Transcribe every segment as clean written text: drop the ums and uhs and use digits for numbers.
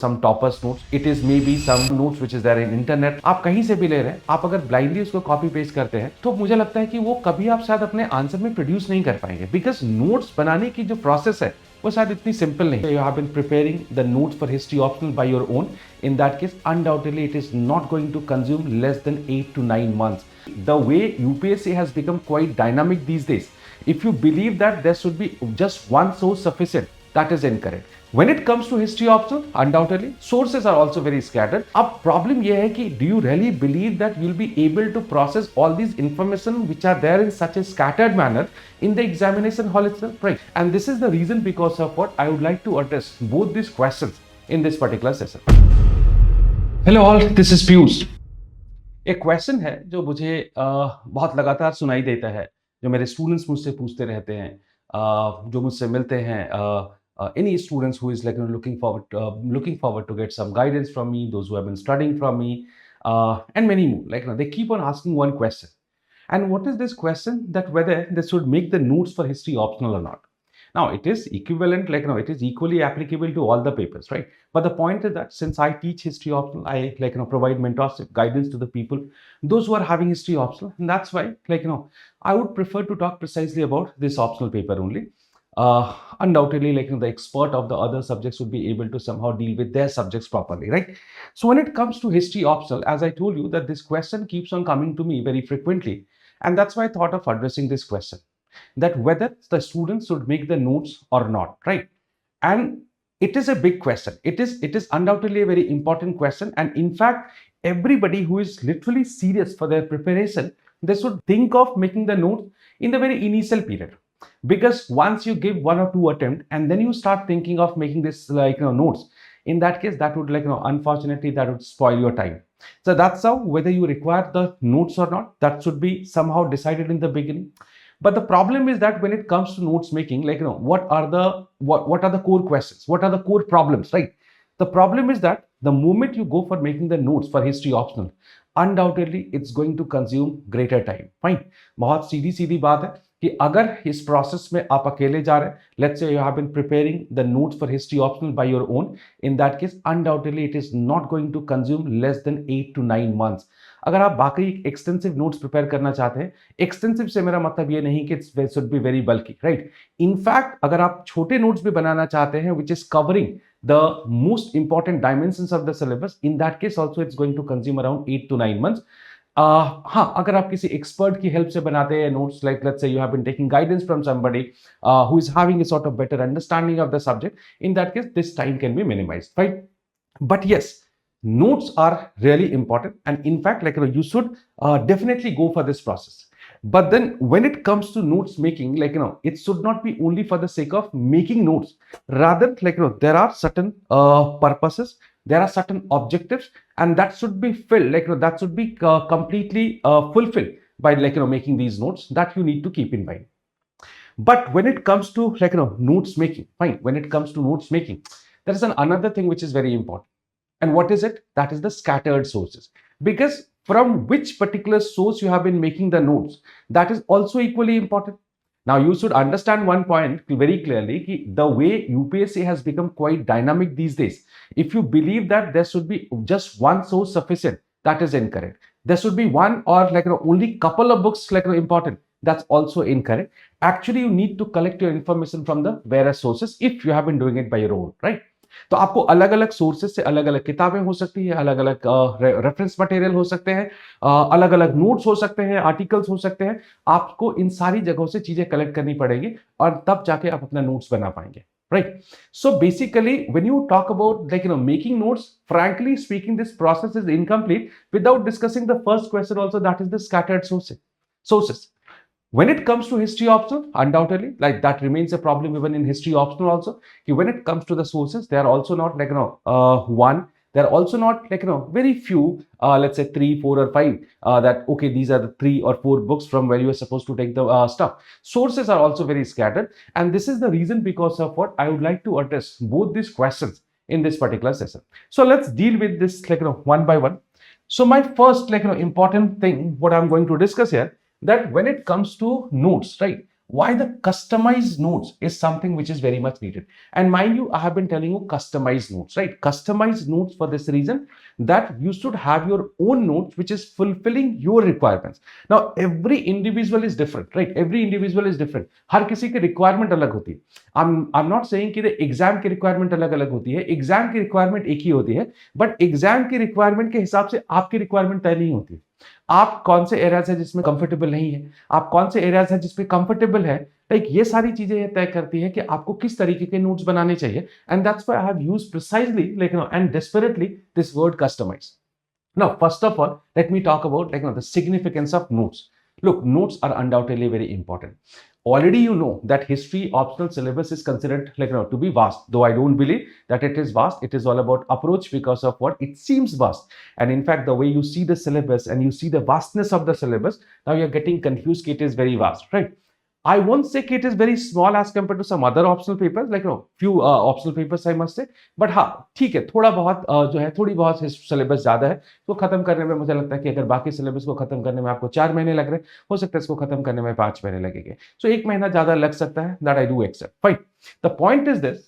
some toppers notes, it is maybe some notes which is there in internet, आप कहीं से भी ले रहे हैं, आप अगर ब्लाइंडली उसको कॉपी पेस्ट करते हैं तो मुझे लगता है कि वो कभी आप शायद अपने आंसर में प्रोड्यूस नहीं कर पाएंगे, बिकॉज नोट्स बनाने की जो प्रोसेस है वो शायद इतनी सिंपल नहीं है. You have been preparing the notes for history optional by your own. In that case, undoubtedly it is not going to consume less than 8 to 9 months. The way UPSC has become quite dynamic these days, if you believe that there should be just one source sufficient, that is incorrect. When it comes to history optional, undoubtedly sources are also very scattered. अब problem ये है कि do you really believe that you'll be able to process all these information which are there in such a scattered manner in the examination hall itself, right? And this is the reason because of what I would like to address both these questions in this particular session. Hello all, this is Piyush. एक question है जो मुझे बहुत लगातार सुनाई देता है, जो मेरे स्टूडेंट्स मुझसे पूछते रहते हैं, जो मुझसे मिलते हैं, any students who is looking forward to get some guidance from me, those who have been studying from me, and many more. They keep on asking one question, and what is this question? That whether they should make the notes for history optional or not. Now it is equivalent, it is equally applicable to all the papers, right? But the point is that since I teach history optional, I provide mentorship guidance to the people, those who are having history optional, and that's why I would prefer to talk precisely about this optional paper only. Undoubtedly, the expert of the other subjects would be able to somehow deal with their subjects properly, right? So when it comes to history optional, as I told you that this question keeps on coming to me very frequently, and that's why I thought of addressing this question, that whether the students should make the notes or not, right? And it is a big question. It is undoubtedly a very important question, and in fact, everybody who is literally serious for their preparation, they should think of making the notes in the very initial period. Because once you give one or two attempts and then you start thinking of making this notes, in that case that would unfortunately that would spoil your time. So that's how whether you require the notes or not, that should be somehow decided in the beginning. But the problem is that when it comes to notes making, what are the core questions, what are the core problems, right? The problem is that the moment you go for making the notes for history optional, undoubtedly it's going to consume greater time. Fine, बहुत सीधी बात है कि अगर इस process में आप अकेले जा रहे हैं, let's say you have been preparing the notes for history optional by your own, in that case undoubtedly it is not going to consume less than 8 to 9 months. अगर आप बाकी एक्सटेंसिव नोट्स प्रिपेयर करना चाहते हैं, extensive से मेरा मतलब ये नहीं कि it should be very bulky, right? In fact अगर आप छोटे नोट्स भी बनाना चाहते हैं which is covering the most important dimensions of the syllabus, in that case also it's going to consume around 8 to 9 months. हाँ, अगर आप किसी एक्सपर्ट की हेल्प से बनाते हैं notes, like let's say you have been taking guidance from somebody who is having a sort of better understanding of the subject, in that case this time can be minimized, right? But yes, notes are really important, and in fact you should definitely go for this process. But then when it comes to notes making, it should not be only for the sake of making notes. Rather, there are certain purposes, there are certain objectives, and that should be filled, that should be completely fulfilled by making these notes, that you need to keep in mind. But when it comes to notes making, fine, when it comes to notes making, there is another thing which is very important. And what is it? That is the scattered sources. Because from which particular source you have been making the notes, that is also equally important. Now you should understand one point very clearly, the way UPSC has become quite dynamic these days. If you believe that there should be just one source sufficient, that is incorrect. There should be one or only couple of books important, that's also incorrect. Actually, you need to collect your information from the various sources if you have been doing it by your own, right? तो आपको अलग अलग sources से अलग अलग किताबें हो सकती है, अलग अलग रेफरेंस मटेरियल हो सकते हैं, अलग अलग नोट्स हो सकते हैं, आर्टिकल्स हो सकते हैं. आपको इन सारी जगहों से चीजें कलेक्ट करनी पड़ेगी और तब जाके आप अपना नोट्स बना पाएंगे, right? So basically when you talk about making notes, frankly speaking, this process is incomplete without discussing the first question also, that is the scattered sources. When it comes to history optional, undoubtedly, that remains a problem even in history optional also. When it comes to the sources, they are also not one. They are also not very few. Let's say 3, 4, or 5. That okay, these are the 3 or 4 books from where you are supposed to take the stuff. Sources are also very scattered, and this is the reason because of what I would like to address both these questions in this particular session. So let's deal with this one by one. So my first important thing, what I'm going to discuss here, that when it comes to notes, right, why the customized notes is something which is very much needed. And mind you, I have been telling you customized notes, right? Customized notes for this reason that you should have your own notes which is fulfilling your requirements. Now every individual is different, right? Every individual is different. हर किसी की requirement अलग होती है. I'm not saying कि exam की requirement अलग अलग होती है, एग्जाम की रिक्वायरमेंट एक ही होती है, बट एग्जाम की रिक्वायरमेंट के हिसाब से आपकी रिक्वायरमेंट तय नहीं होती. आप कौन से एरियाज है जिसमें कंफर्टेबल नहीं है, आप कौन से एरियाज है जिसमें कंफर्टेबल है, लाइक ये सारी चीजें तय करती है कि आपको किस तरीके के नोट्स बनाने चाहिए. And that's why I have used precisely like and desperately this word customize. Now, first of all, let me talk about the significance of notes. Look, notes are undoubtedly very important. Already you know that history optional syllabus is considered to be vast, though I don't believe that it is vast. It is all about approach because of what it seems vast. And in fact, the way you see the syllabus and you see the vastness of the syllabus, now you're getting confused. It is very vast, right? I won't say it is very small as compared to some other optional papers, like few optional papers I must say. But हाँ ठीक है, थोड़ा बहुत जो है थोड़ी बहुत syllabus ज्यादा है, तो खत्म करने में मुझे लगता है कि अगर बाकी सिलेबस को खत्म करने में आपको 4 महीने लग रहे हैं, हो सकता है इसको खत्म करने में 5 महीने लगेंगे. सो 1 महीना ज्यादा लग सकता है, that I do except. Fine. The point is this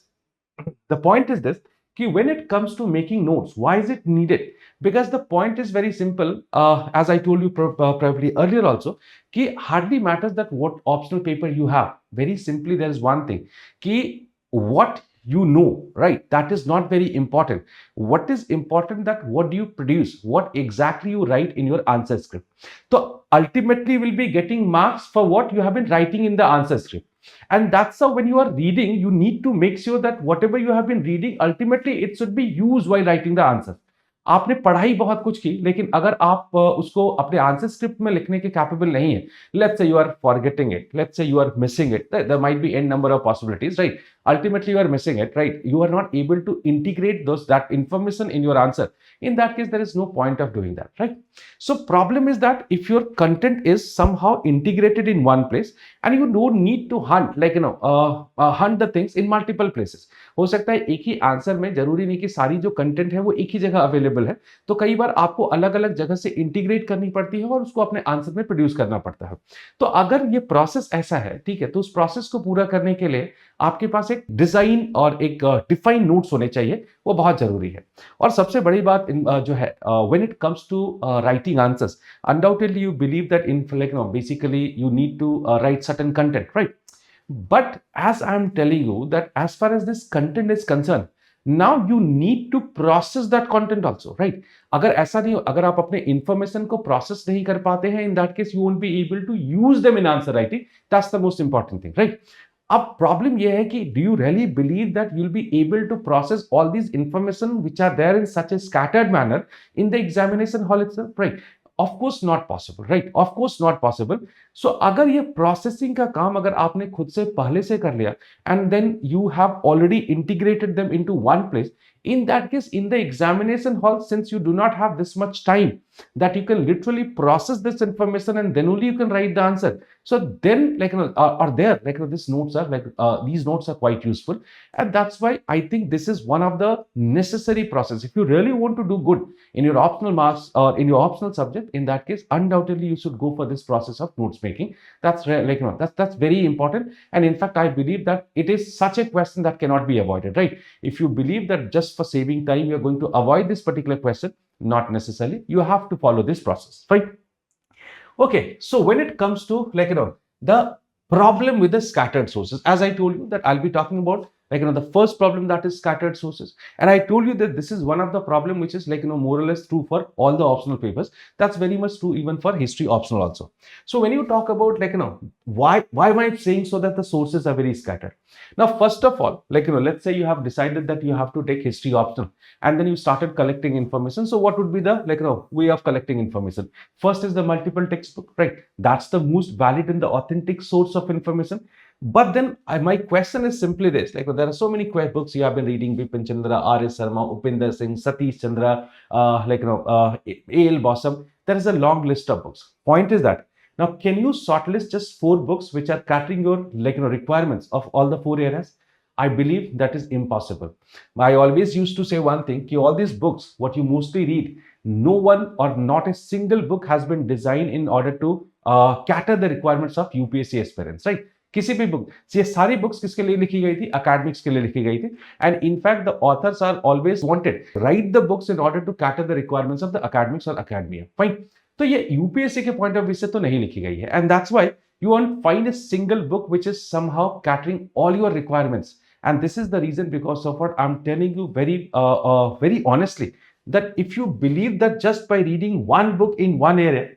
the point is this, कि when it comes to making notes, why is it needed? Because the point is very simple, as I told you probably earlier also, कि hardly matters that what optional paper you have. Very simply, there is one thing, कि what you know, right? That is not very important. What is important that what do you produce, what exactly you write in your answer script. So ultimately you will be getting marks for what you have been writing in the answer script. And that's how when you are reading, you need to make sure that whatever you have been reading, ultimately it should be used while writing the answer. आपने पढ़ाई बहुत कुछ की, लेकिन अगर आप उसको अपने आंसर स्क्रिप्ट में लिखने के कैपेबल नहीं है, let's say you are forgetting it, let's say you are missing it, there might be an number of possibilities, right? Ultimately you are missing it, right? You are not able to integrate that information in your answer. In that case, there is no point of doing that, right? So problem is that if your content is somehow integrated in one place and you don't need to hunt hunt the things in multiple places. हो सकता है एक ही answer में, जरूरी नहीं कि सारी जो कंटेंट है वो एक ही जगह अवेलेबल है, तो कई बार आपको अलग अलग जगह से इंटीग्रेट करनी पड़ती है और उसको अपने आंसर में प्रोड्यूस करना पड़ता है. तो अगर ये प्रोसेस ऐसा है, ठीक है, तो उस प्रोसेस को पूरा करने के लिए आपके पास एक डिजाइन और एक डिफाइन नोट्स होने चाहिए, वो बहुत जरूरी है. और सबसे बड़ी बात जो है, when it comes to writing answers, undoubtedly you believe that in basically you need to write certain content, right? But as I'm telling you that as far as this content is concerned, now you need to process that content also, right? अगर ऐसा नहीं, अगर आप अपने information को process नहीं कर पाते हैं, in that case you won't be able to use them in answer writing. That's the most important thing, right? अब प्रॉब्लम यह है कि do you really believe that you'll be able to process all these information which are there in such a scattered manner in the examination hall itself, right? Of course not possible, right? Of course not possible. So अगर ये processing का काम अगर आपने खुद से पहले से कर लिया and then you have already integrated them into one place, in that case in the examination hall, since you do not have this much time that you can literally process this information and then only you can write the answer. So then are there these notes are these notes are quite useful, and that's why I think this is one of the necessary process. If you really want to do good in your optional marks or in your optional subject, in that case undoubtedly you should go for this process of notes making. That's that's very important. And in fact I believe that it is such a question that cannot be avoided, right? If you believe that just for saving time you are going to avoid this particular question, not necessarily. You have to follow this process, right? Okay, so when it comes to the problem with the scattered sources, as I told you that I'll be talking about the first problem, that is scattered sources. And I told you that this is one of the problem which is more or less true for all the optional papers. That's very much true even for history optional also. So when you talk about why am I saying so that the sources are very scattered? Now first of all, let's say you have decided that you have to take history optional and then you started collecting information. So what would be the way of collecting information? First is the multiple textbook, right? That's the most valid and the authentic source of information. But then my question is simply this, there are so many books you have been reading: Bipin Chandra, R.S. Sharma, Upinder Singh, Satish Chandra, A.L. Bossam. There is a long list of books. Point is that now can you shortlist just 4 books which are catering your requirements of all the 4 areas? I believe that is impossible. I always used to say one thing, all these books what you mostly read, no one or not a single book has been designed in order to cater the requirements of UPSC aspirants, right? किसी भी book, ये सारी books किसके लिए लिखी गई थी? Academics के लिए लिखी गई थी। And in fact the authors are always wanted write the books in order to cater the requirements of the academics और अकेडमिया। फाइन, तो ये यूपीएससी के पॉइंट ऑफ व्यू से तो नहीं लिखी गई है, and that's why you won't find a single book which is somehow catering all your requirements. And this is the reason because of what I'm telling you very honestly, that if you believe that just by reading one book in one area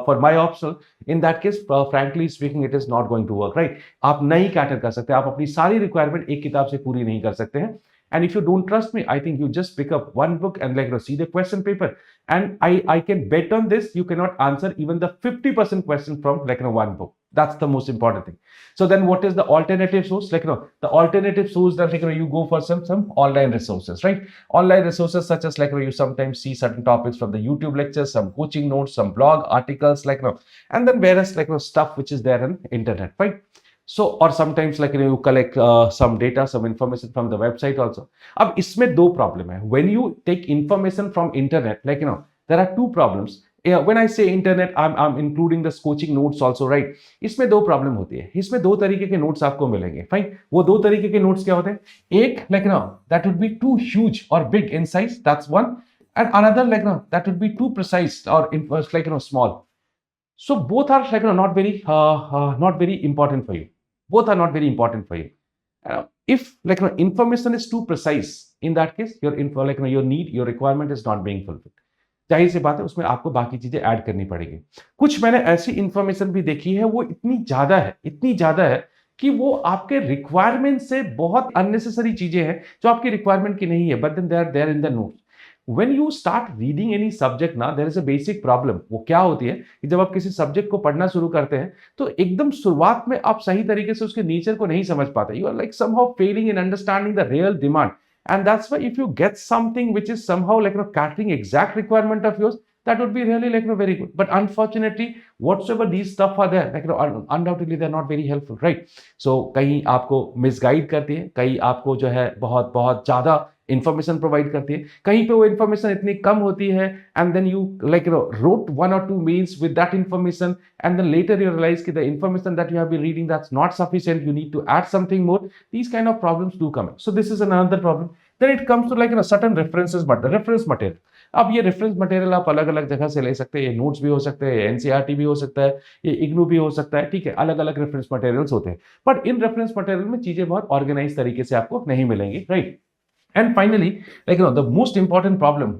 for my optional, in that case frankly speaking it is not going to work, right? आप नहीं cater कर सकते, आप अपनी सारी requirement एक किताब से पूरी नहीं कर सकते हैं। And if you don't trust me, I think you just pick up one book and see the question paper. And I can bet on this, you cannot answer even the 50% question from one book. That's the most important thing. So then what is the alternative source? The alternative source that you go for some online resources, right? Online resources such as you sometimes see certain topics from the YouTube lectures, some coaching notes, some blog articles, and then various stuff which is there on internet, right? So or sometimes you collect some data, some information from the website also. अब इसमें दो problem है. When you take information from internet, there are two problems. When I say internet, I'm including this coaching notes also, right? इसमें दो problem होती है, इसमें दो तरीके के नोट्स आपको मिलेंगे। फाइन, वो दो तरीके के नोट्स क्या होते हैं? एक that would be too huge or big in size, that's one, and another that would be too precise or small. So both are not very important for you. Both are not very important for you. If information is too precise, in that case your info your need, your requirement is not being fulfilled. जाहिर सी बात है उसमें आपको बाकी चीजें add करनी पड़ेगी। कुछ मैंने ऐसी इंफॉर्मेशन भी देखी है, वो इतनी ज्यादा है कि वो आपके रिक्वायरमेंट से बहुत अननेसेसरी चीजें हैं जो आपकी रिक्वायरमेंट की नहीं है, but then they are there in the notes. When you start reading any subject ना, there is a basic problem. वो क्या होती है कि जब आप किसी सब्जेक्ट को पढ़ना शुरू करते हैं तो एकदम शुरुआत में आप सही तरीके से उसके नेचर को नहीं समझ पाते। You are somehow failing in understanding the real demand. And that's why if you get something which is somehow catering exact requirement of yours, that would be really very good. But unfortunately, whatsoever these stuff are there, undoubtedly they're not very helpful, right? So कहीं आपको misguide करती है, कहीं आपको जो है बहुत बहुत ज्यादा इंफॉर्मेशन प्रोवाइड करती है, कहीं पे वो इंफॉर्मेशन इतनी कम होती है, and then you wrote one or two mails with that information, and then later you realize that the information that you have been reading, that's not sufficient, you need to add something more. These kind of problems do come in. So this is another problem. Then it comes to certain references, but the reference material. अब ये reference material आप अलग अलग जगह से ले सकते हैं, ये नोट्स भी हो सकते हैं, एनसीईआरटी भी हो सकता है, ये इग्नू भी हो सकता है, ठीक है, अलग अलग रेफरेंस मटेरियल्स होते हैं। बट इन रेफरेंस मटेरियल में चीजें बहुत ऑर्गेनाइज तरीके से आपको नहीं मिलेंगी, right? And finally, the most important problem,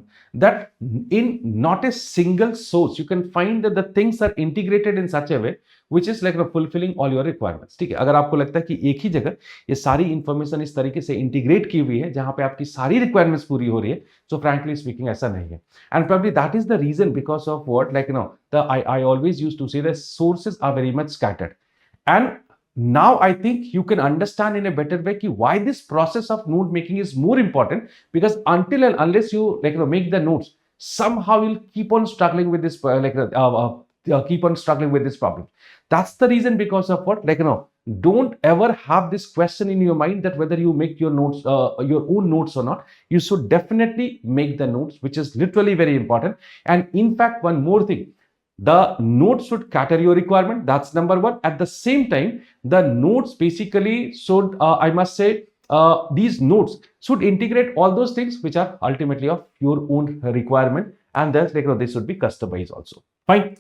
that in not a single source you can find that the things are integrated in such a way which is fulfilling all your requirements. ठीक है, अगर आपको लगता है कि एक ही जगह ये सारी इंफॉर्मेशन इस तरीके से इंटीग्रेट की हुई है जहां पे आपकी सारी रिक्वायरमेंट्स पूरी हो रही है, so frankly speaking ऐसा नहीं है. And probably that is the reason because of what I always used to say the sources are very much scattered. And now I think you can understand in a better way why this process of note making is more important, because until and unless you make the notes, somehow you'll keep on struggling with this keep on struggling with this problem. That's the reason because of what don't ever have this question in your mind that whether you make your notes your own notes or not. You should definitely make the notes, which is literally very important. And in fact, one more thing, the notes should cater your requirement. That's number one. At the same time, the notes basically should, I must say, these notes should integrate all those things which are ultimately of your own requirement, and then they should be customized also. Fine.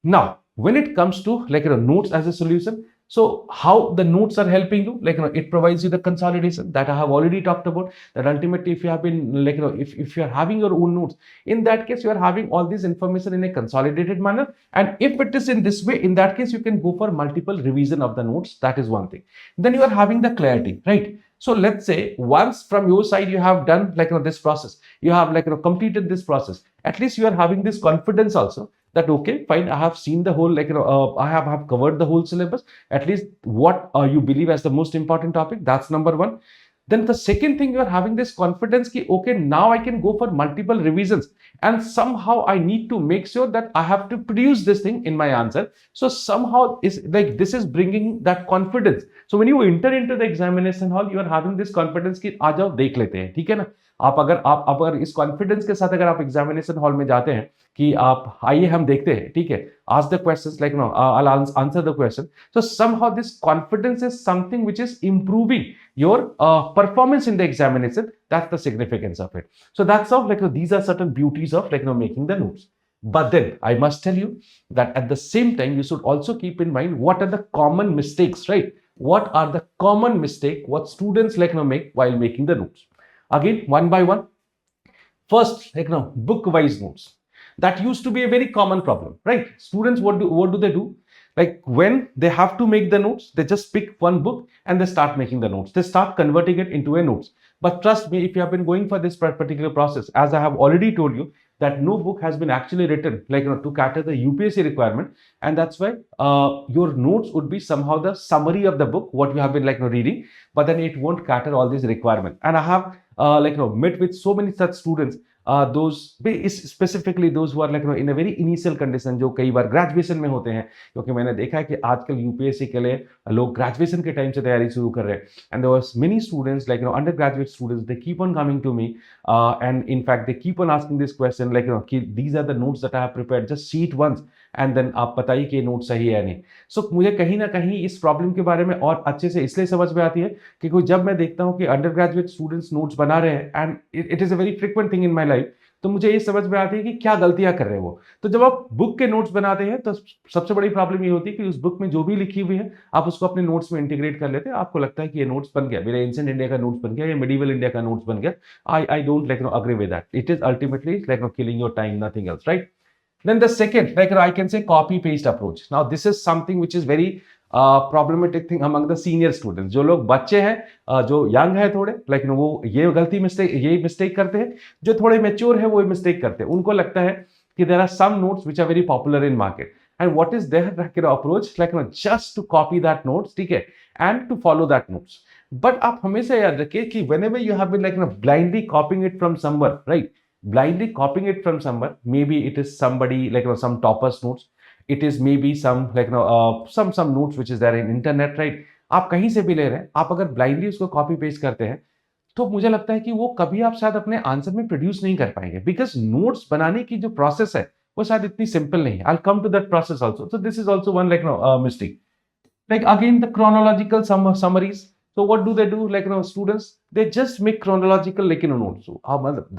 Now, when it comes to notes as a solution, so how the notes are helping you, it provides you the consolidation that I have already talked about. That ultimately, if you have been if you are having your own notes, in that case you are having all this information in a consolidated manner. And if it is in this way, in that case you can go for multiple revision of the notes. That is one thing. Then you are having the clarity, right? So let's say once from your side you have done this process, you have completed this process, at least you are having this confidence also that okay, fine, I have seen the whole I have covered the whole syllabus, at least what you believe as the most important topic. That's number one. Then the second thing, you are having this confidence ki okay, now I can go for multiple revisions, and somehow I need to make sure that I have to produce this thing in my answer. So somehow is this is bringing that confidence. So when you enter into the examination hall, you are having this confidence ki aa jao dekh lete hain, theek hai na. आप अगर इस confidence के साथ अगर आप examination hall में जाते हैं कि आप आइए हम देखते हैं, ठीक है, ask the questions like no, I'll answer the question. So somehow this confidence is something which is improving your performance in the examination. That's the significance of it. So that's how like no, these are certain beauties of like no, making the notes. But then I must tell you that at the same time you should also keep in mind what are the common mistakes, right? What are the common mistake what students like no, make while making the notes? Again, one by one. First, like no, book wise notes. That used to be a very common problem, right? Students, what do they do? Like when they have to make the notes, they just pick one book and they start making the notes. They start converting it into a notes. But trust me, if you have been going for this particular process, as I have already told you, that no book has been actually written like to cater the UPSC requirement, and that's why your notes would be somehow the summary of the book what you have been like reading, but then it won't cater all these requirements. And I have met with so many such students, those specifically those who are like in a very initial condition, जो कई बार graduation में होते हैं, क्योंकि मैंने देखा है कि आजकल यूपीएससी के लिए लोग ग्रेजुएशन के टाइम से तैयारी शुरू कर रहे हैं. And there was many students like undergraduate students, they keep on coming to me and in fact they keep on asking this question like कि these are the notes that I have prepared, just see it once and then आप बताइए कि ये note सही है या नहीं. सो मुझे कहीं ना कहीं इस प्रॉब्लम के बारे में और अच्छे से इसलिए समझ में आती है कि जब मैं देखता हूँ कि अंडर ग्रेजुएट स्टूडेंट्स नोट्स बना रहे हैं and it is a very frequent thing in my life, तो मुझे ये समझ में आती है कि क्या गलतियां कर रहे हैं वो. तो जब आप बुक के नोट्स बनाते हैं तो सबसे बड़ी प्रॉब्लम ये होती है कि उस बुक में जो भी लिखी हुई है आप उसको अपने नोट्स में इंटीग्रेट कर लेते हैं. आपको लगता है कि ये नोट्स बन गया, मेरा एंशिएंट इंडिया का नोट्स बन गया, या मिडिवल इंडिया का नोट्स बन गया. I don't like agree with that. It is ultimately like killing your time, nothing else, right? Then the second, like I can say, copy paste approach. Now this is something which is very problematic thing among the senior students. जो लोग बच्चे हैं, जो young है थोड़े, लेकिन वो ये गलती मिस्टेक करते हैं. जो थोड़े मेच्योर है वो मिस्टेक करते हैं. उनको लगता है कि there are some notes which are very popular in market, and what is their approach, like just to copy that notes, ठीक है, and to follow that notes. But आप हमेशा याद रखिए कि whenever you have been like blindly copying it from somewhere, right? Blindly copying it from somewhere, maybe it is somebody like some toppers notes, it is maybe some like some notes which is there in internet, right? आप कहीं से भी ले रहे हैं, आप अगर blindly उसको कॉपी पेस्ट करते हैं तो मुझे लगता है कि वो कभी आप शायद अपने आंसर में प्रोड्यूस नहीं कर पाएंगे, बिकॉज नोट्स बनाने की जो प्रोसेस है वो शायद इतनी सिंपल नहीं है. I come to that process also. So this is also one like mistake. Like again the chronological summaries. So what do they do, like students, they just make chronological like notes. So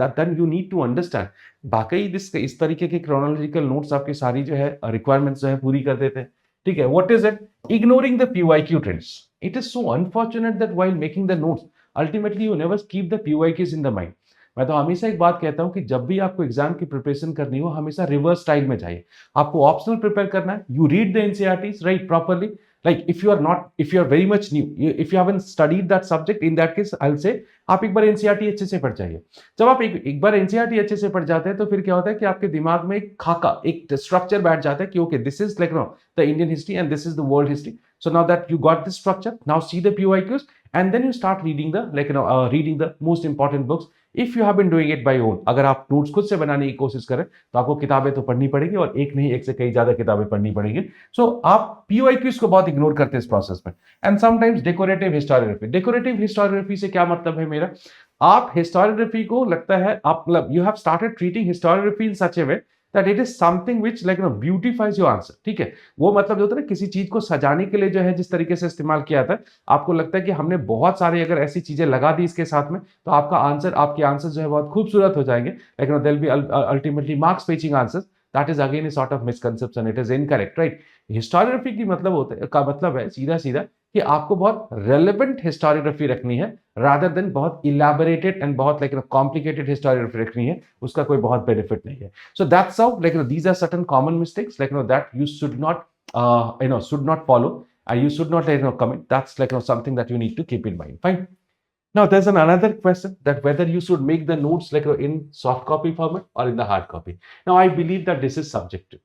that then you need to understand बाकी इस तरीके के chronological notes आपकी सारी जो है requirements जो है पूरी कर देते हैं, ठीक है. What is it? Ignoring the PYQ trends. It is so unfortunate that while making the notes ultimately you never keep the PYQs in the mind. मैं तो हमेशा एक बात कहता हूं कि जब भी आपको एग्जाम की प्रिपरेशन करनी हो हमेशा रिवर्स स्टाइल में जाइए. आपको ऑप्शनल प्रिपेयर करना है, you read the NCERTs right properly. Like if you are very much new, if you haven't studied that subject, in that case I'll say आप एक बार एनसीईआरटी अच्छे से पढ़ जाइए. जब आप एक बार एनसीईआरटी अच्छे से पढ़ जाते हैं तो फिर क्या होता है कि आपके दिमाग में एक खाका, एक स्ट्रक्चर बैठ जाता है कि okay this is like the Indian history and this is the world history. So now that you got this structure, now see the PYQs and then you start reading the reading the most important books. If you have been doing it by own, अगर आप notes खुद से बनाने की कोशिश करें तो आपको किताबें तो पढ़नी पड़ेगी और एक नहीं एक से कई ज्यादा किताबें पढ़नी पड़ेंगी. सो आप PYQs को बहुत इग्नोर करते हैं इस प्रोसेस में. And sometimes decorative historiography. Decorative historiography से क्या मतलब है मेरा? आप हिस्टोरियोग्राफी को लगता है आप मतलब you have started treating historiography in such A way that it is something which like beautifies your answer, ठीक है. वो मतलब जो होता है ना किसी चीज को सजाने के लिए जो है जिस तरीके से इस्तेमाल किया था, आपको लगता है कि हमने बहुत सारे अगर ऐसी चीजें लगा दी इसके साथ में तो आपके आंसर जो है बहुत खूबसूरत हो जाएंगे, लेकिन there will be ultimately marks fetching answers. That is again a sort of misconception. It is incorrect, right? Historiography की मतलब है सीधा सीधा कि आपको बहुत रेलेवेंट हिस्टोरियोग्राफी रखनी है रादर देन बहुत इलैबोरेटेड एंड बहुत लाइक कॉम्प्लिकेटेड हिस्टोरियोग्राफी रखनी है. उसका कोई बहुत बेनिफिट नहीं है. So that's how like these are certain common mistakes like that you should not follow and you should not commit. That's like something that you need to keep in mind. Fine. Now there's another question that whether you should make the notes like in soft copy format or in the hard copy. Now I believe that this is subjective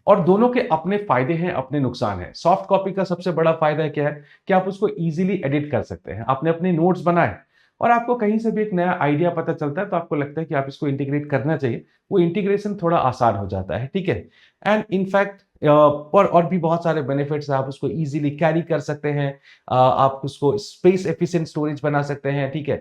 और दोनों के अपने फायदे हैं, अपने नुकसान हैं. Soft copy का सबसे बड़ा फायदा क्या है कि आप उसको इजीली एडिट कर सकते हैं. आपने अपने नोट्स बनाए और आपको कहीं से भी एक नया आइडिया पता चलता है तो आपको लगता है कि आप इसको इंटीग्रेट करना चाहिए. वो इंटीग्रेशन थोड़ा आसान हो जाता है, ठीक है. एंड इनफैक्ट और भी बहुत सारे बेनिफिट्स, आप उसको इजीली कैरी कर सकते हैं, आप उसको स्पेस एफिशिएंट स्टोरेज बना सकते हैं, ठीक है।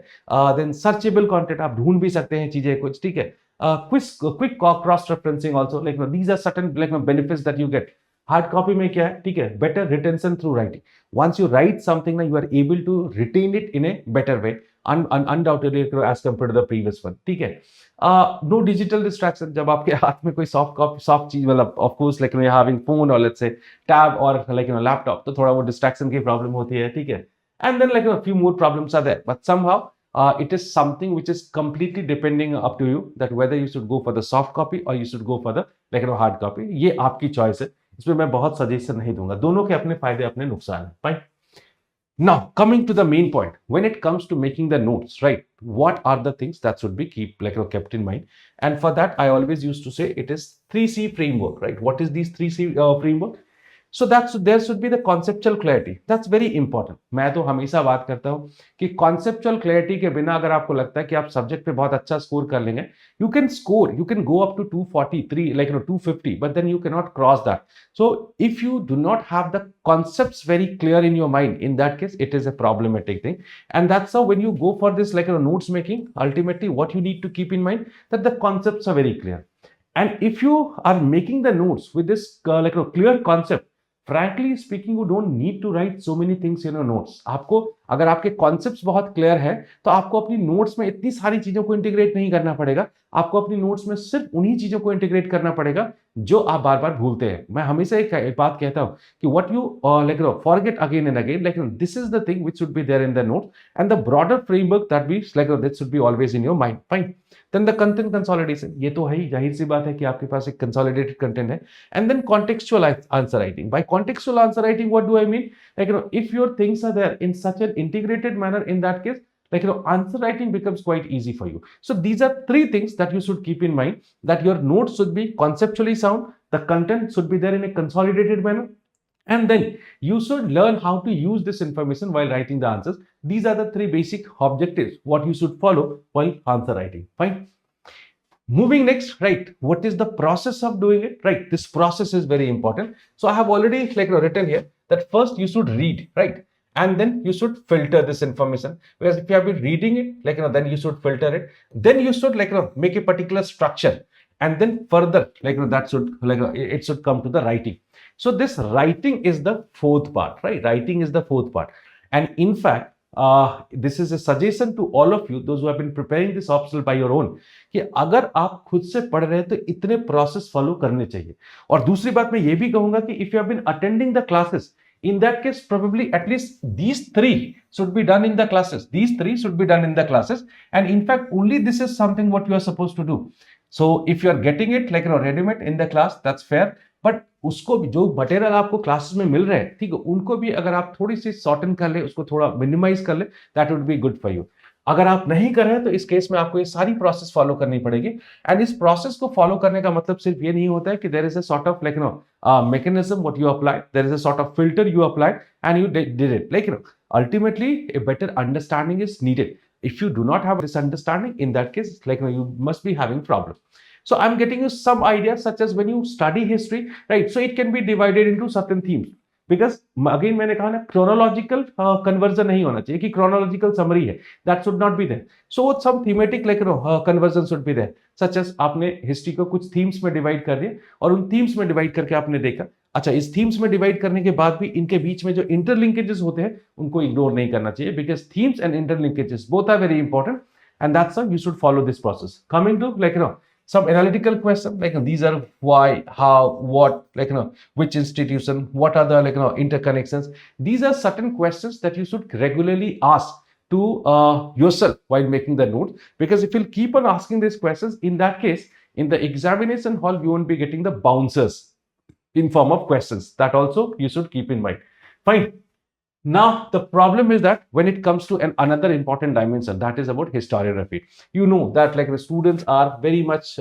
देन सर्चेबल कंटेंट, आप ढूंढ भी सकते हैं चीजें कुछ, ठीक है। Quick cross referencing also, like these are certain like benefits that you get. Hard copy में क्या है, ठीक है, better retention through writing. Once you write something ना, you are able to retain it in a better way, undoubtedly as compare to the previous one, ठीक है। No digital distraction, जब आपके हाथ में कोई सॉफ्ट चीज, मतलब of course like you having phone और लेट्स से टैब और लाइक लैपटॉप, तो थोड़ा वो डिस्ट्रैक्शन की प्रॉब्लम होती है, ठीक है। And then like few more problems are there, but somehow it is something which is completely depending up to you that whether you should go for the soft copy or you should go for the like hard copy। ये आपकी choice है, इसमें मैं बहुत suggestion नहीं दूंगा, दोनों के अपने फायदे अपने नुकसान है, fine. Now, coming to the main point, when it comes to making the notes, right? What are the things that should be kept in mind? And for that, I always used to say it is 3C framework, right? What is these 3C framework? So there should be the conceptual clarity. That's very important. मैं तो हमेशा बात करता हूँ कि conceptual clarity के बिना अगर आपको लगता है कि आप सब्जेक्ट पे बहुत अच्छा स्कोर कर लेंगे, you can go up to 243, like 250, but then you cannot cross that. So if you do not have the concepts very clear in your mind, in that case it is a problematic thing. And that's how when you go for this notes making, ultimately what you need to keep in mind that the concepts are very clear. And if you are making the notes with this clear concept, frankly speaking, you don't need to write so many things in your notes। आपको अगर आपके concepts बहुत clear है तो आपको अपनी notes में इतनी सारी चीजों को इंटीग्रेट नहीं करना पड़ेगा, आपको अपनी नोट्स में सिर्फ उन्हीं चीजों को इंटीग्रेट करना पड़ेगा जो आप बार बार भूलते हैं। मैं हमेशा एक बात कहता हूं कि what you forget again and again, like this is the thing which should be there in the note and the broader framework that should be always in your mind, fine. Then the content consolidation, ये तो है ही, जाहिर सी बात है कि आपके पास एक कंसोलिडेटेड कंटेंट है। And then contextual answer writing. By contextual answer writing what do I mean, if your things are there in such an integrated manner, in that case answer writing becomes quite easy for you. So these are three things that you should keep in mind, that your notes should be conceptually sound, the content should be there in a consolidated manner, and then you should learn how to use this information while writing the answers. These are the three basic objectives what you should follow while answer writing, fine. Moving next, right, what is the process of doing it, right? This process is very important. So I have already written here that first you should read, right? And then you should filter this information, because if you have been reading it, then you should filter it. Then you should make a particular structure, and then further that should it should come to the writing. So this writing is the fourth part, right? Writing is the fourth part. And in fact, this is a suggestion to all of you, those who have been preparing this optional by your own, कि अगर आप खुद से पढ़ रहे हैं तो इतने प्रोसेस फॉलो करने चाहिए। और दूसरी बात मैं ये भी कहूंगा कि if you have been attending the classes, in that case probably at least these three should be done in the classes. These three should be done in the classes, and in fact only this is something what you are supposed to do. So if you are getting it ready-made in the class, that's fair, but उसको भी जो material आपको classes में मिल रहे हैं, ठीक है, उनको भी अगर आप थोड़ी सी शॉर्टन कर ले, उसको थोड़ा मिनिमाइज कर ले, that would be good for you. अगर आप नहीं कर रहे हैं तो इस केस में आपको ये सारी प्रोसेस फॉलो करनी पड़ेगी। एंड इस प्रोसेस को फॉलो करने का मतलब सिर्फ ये नहीं होता है कि there is a sort of mechanism what you applied, there is a sort of filter you applied and you did it, ultimately a better understanding is needed. If you do not have this understanding, in that case you must be having problem. So I'm getting you some ideas, such as when you study history, right, so it can be divided into certain themes, because again मैंने कहा ना, chronological conversion नहीं होना चाहिए कि chronological summary है, that should not be there. So some thematic conversion should be there, such as आपने history को कुछ themes में divide कर दिया और उन themes में divide करके आपने देखा, अच्छा इस themes में divide करने के बाद भी इनके बीच में जो interlinkages होते हैं उनको ignore नहीं करना चाहिए, because themes and interlinkages both are very important, and that's how you should follow this process. Coming to some analytical questions, these are why, how, what, which institution, what are the interconnections. These are certain questions that you should regularly ask to yourself while making the notes, because if you keep on asking these questions, in that case in the examination hall you won't be getting the bouncers in form of questions. That also you should keep in mind, fine. Now the problem is that when it comes to another important dimension, that is about historiography, you know that the students are very much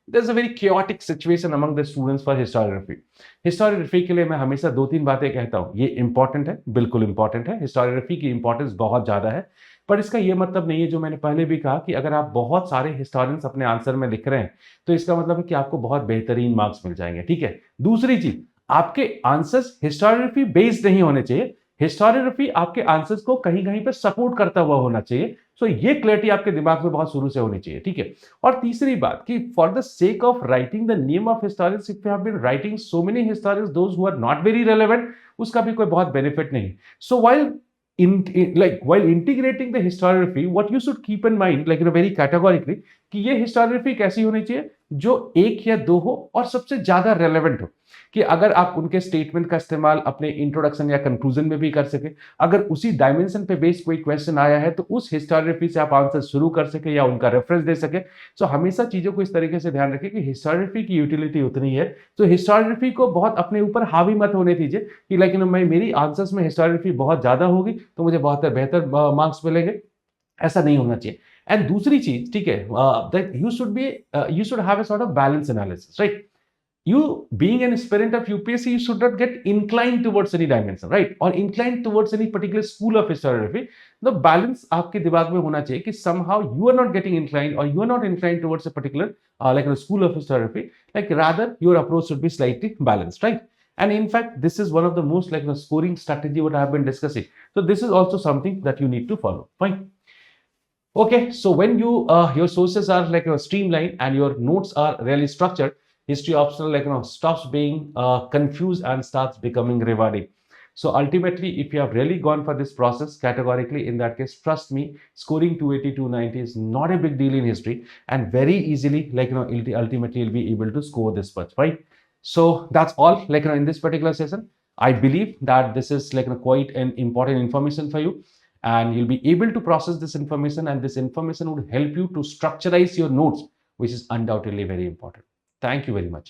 there's a very chaotic situation among the students for historiography. Historiography के लिए मैं हमेशा दो तीन बातें कहता हूँ, ये important है, बिल्कुल important है, historiography की importance बहुत ज्यादा है, पर इसका ये मतलब नहीं है, जो मैंने पहले भी कहा, कि अगर आप बहुत सारे हिस्टोरियंस अपने आंसर में लिख रहे हैं, तो इसका मतलब है कि आपको बहुत बेहतरीन मार्क्स मिल जाएंगे, ठीक है। दूसरी चीज, आपके आंसर्स हिस्टोरियोग्राफी बेस्ड नहीं होने चाहिए। हिस्टोरियोग्राफी आपके आंसर्स को कहीं कहीं पर सपोर्ट करता हुआ होना चाहिए। सो ये क्लैरिटी आपके दिमाग में बहुत शुरू से होनी चाहिए, ठीक है। और तीसरी बात, कि for the sake of writing the name of historians, if you have been writing so many historians those who are not very relevant, उसका भी कोई बहुत बेनिफिट नहीं। So while while integrating the historiography, what you should keep in mind, like very categorically, कि ये historiography कैसी होनी चाहिए, जो एक या दो हो और सबसे ज्यादा रेलेवेंट हो, कि अगर आप उनके स्टेटमेंट का इस्तेमाल अपने इंट्रोडक्शन या कंक्लूजन में भी कर सके, अगर उसी डायमेंशन पे बेस्ड कोई क्वेश्चन आया है तो उस हिस्टोरियोग्राफी से आप आंसर शुरू कर सके या उनका रेफरेंस दे सके। सो हमेशा चीजों को इस तरीके से ध्यान रखें कि हिस्टोरियोग्राफी की यूटिलिटी उतनी है, तो हिस्टोरियोग्राफी को बहुत अपने ऊपर हावी मत होने दीजिए कि लेकिन मैं मेरी आंसर्स में हिस्टोरियोग्राफी बहुत ज्यादा होगी तो मुझे बहुत बेहतर मार्क्स मिलेंगे, ऐसा नहीं होना चाहिए। एंड दूसरी चीज, ठीक है, that you should have a sort of balance analysis, right. You being an aspirant of UPSC, you should not get inclined towards any dimension, right, or inclined towards any particular school of historiography. The balance आपके दिमाग में होना चाहिए कि somehow you are not getting inclined or you are not inclined towards a particular like a school of historiography, like rather your approach should be slightly balanced, right. And in fact, this is one of the most like scoring strategy what I have been discussing. So this is also something that you need to follow. Fine. Okay, so when your sources are like streamlined and your notes are really structured, history optional stops being confused and starts becoming rewarding. So ultimately, if you have really gone for this process categorically, in that case, trust me, scoring 280, 290 is not a big deal in history, and very easily ultimately you'll be able to score this much, right? So that's all in this particular session. I believe that this is quite an important information for you, and you'll be able to process this information, and this information would help you to structureize your notes, which is undoubtedly very important. Thank you very much.